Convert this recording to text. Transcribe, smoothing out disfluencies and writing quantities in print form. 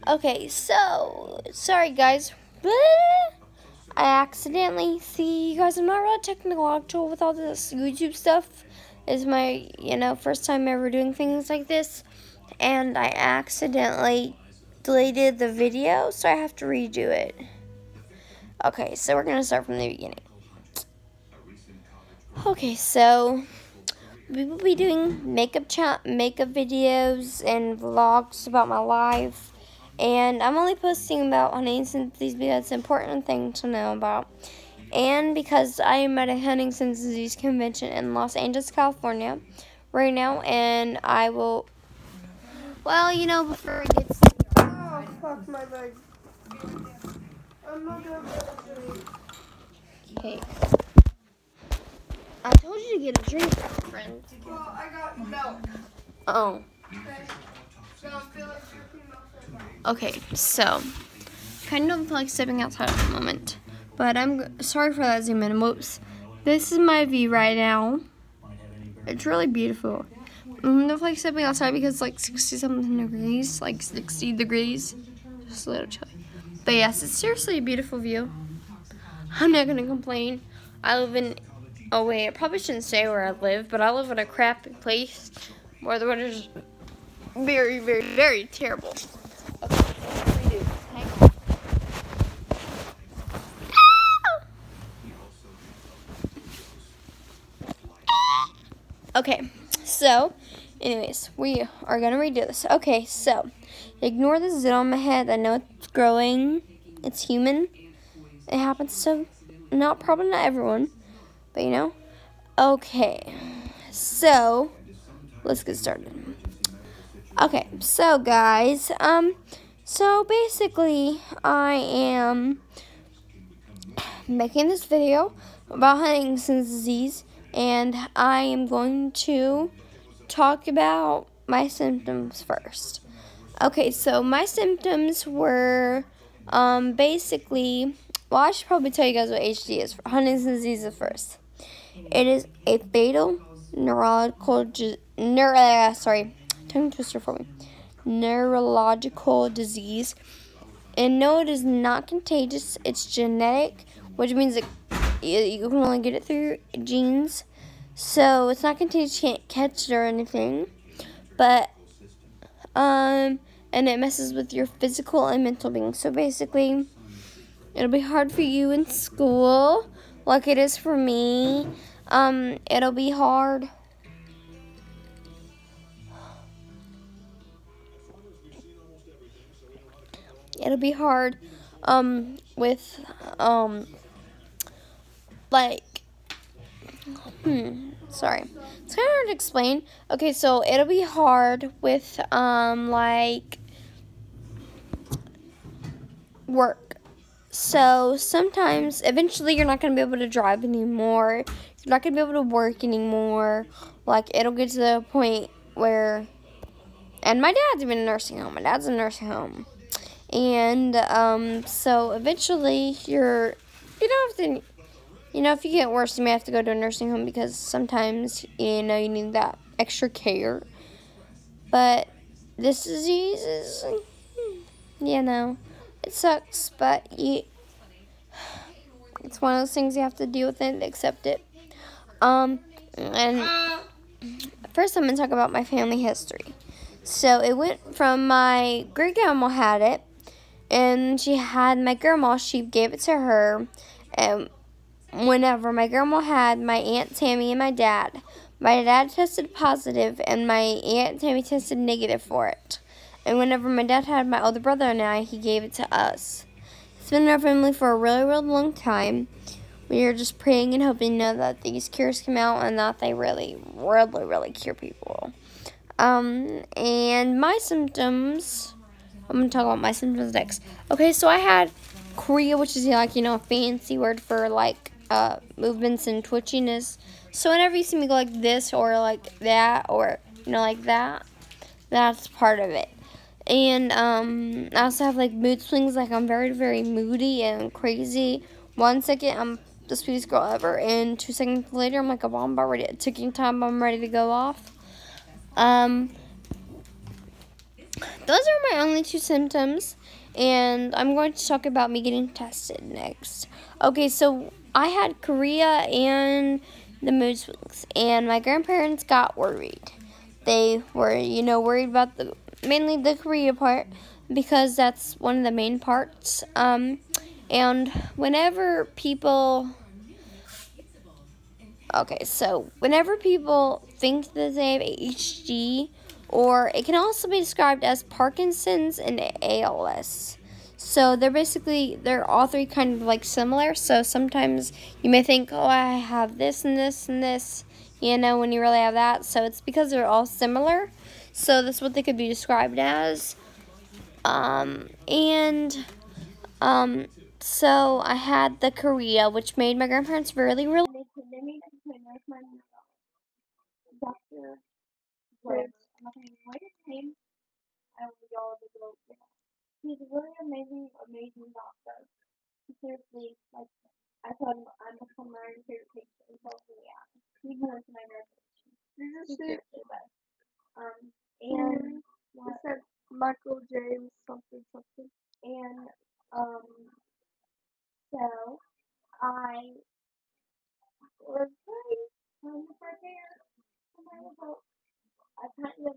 Okay, so, sorry guys. I accidentally, see you guys, I'm not really technological with all this YouTube stuff. It's my, first time ever doing things like this. And I accidentally deleted the video, so I have to redo it. Okay, so we're going to start from the beginning. Okay, so we will be doing makeup videos and vlogs about my life. And I'm only posting about Huntingston disease because it's an important thing to know about. And because I am at a Huntingston disease convention in Los Angeles, California right now. And I will, before it gets... Oh, fuck my leg. I'm not gonna be able to. Okay. I told you to get a drink, friend. Well, I got milk. Oh. Okay. So I feel like drinking milk right now. Okay, so kind of feel like stepping outside at the moment, but I'm sorry for that zoom in. Whoops. This is my view right now. It's really beautiful. I'm not like stepping outside because it's like 60-something degrees, like 60 degrees. Just a little chilly. But yes, it's seriously a beautiful view. I'm not gonna complain. I live in, oh wait, I probably shouldn't say where I live, but I live in a crappy place where the weather's very, very, very terrible. Okay, so what do we do? Okay, so, anyways, we are gonna redo this. Okay, so, ignore the zit on my head. I know it's growing. It's human. It happens to probably not everyone, but Okay, so, let's get started. Okay, so guys, so basically, I am making this video about Huntington's disease, and I am going to talk about my symptoms first. Okay, so my symptoms were, basically, well, I should probably tell you guys what HD is. Huntington's disease is first. It is a fatal neurological disease. And no, it is not contagious. It's genetic, which means you can only get it through genes. So it's not contagious, you can't catch it or anything. But, and it messes with your physical and mental being. So basically, it'll be hard for you in school, like it is for me. It'll be hard. It'll be hard, with, sorry. It's kind of hard to explain. Okay, so it'll be hard with, work. So sometimes, eventually, you're not going to be able to drive anymore. You're not going to be able to work anymore. Like, it'll get to the point where, and my dad's even in a nursing home. My dad's in a nursing home. And, so eventually, you don't have to, if you get worse, you may have to go to a nursing home because sometimes, you need that extra care. But this disease is, it sucks, but it's one of those things you have to deal with and accept it. And first I'm going to talk about my family history. So it went from my great-grandma had it, and she had my grandma, she gave it to her, and whenever my grandma had my Aunt Tammy and my dad tested positive, and my Aunt Tammy tested negative for it. And whenever my dad had my older brother and I, he gave it to us. It's been in our family for a really, really long time. We are just praying and hoping that these cures come out and that they really, really, really cure people. And my symptoms, I'm going to talk about my symptoms next. Okay, so I had chorea, which is a fancy word for movements and twitchiness. So whenever you see me go like this or like that or, like that, that's part of it. And I also have mood swings, I'm very, very moody and crazy. 1 second, I'm the sweetest girl ever, and 2 seconds later, I'm like a bomb already. Ticking time, I'm ready to go off. those are my only two symptoms, and I'm going to talk about me getting tested next. Okay, so I had chorea and the mood swings, and my grandparents got worried. They were, worried about mainly the chorea part, because that's one of the main parts. And whenever people Okay, so whenever people think that they have ADHD, or it can also be described as Parkinson's and ALS. So they're all three kind of like similar. So sometimes you may think, oh, I have this and this and this, when you really have that. So it's because they're all similar. So that's what they could be described as. And so I had the chorea, which made my grandparents really, really. They made my doctor. I'm not going to write his name. I will y'all to go. He's a really amazing, amazing doctor. Seriously, like I told him, I'm one of my favorite patients. He told me, yeah, he went to my medication. He's seriously the best. And He said Michael James something something. and so I was very prepared for my results. I kind of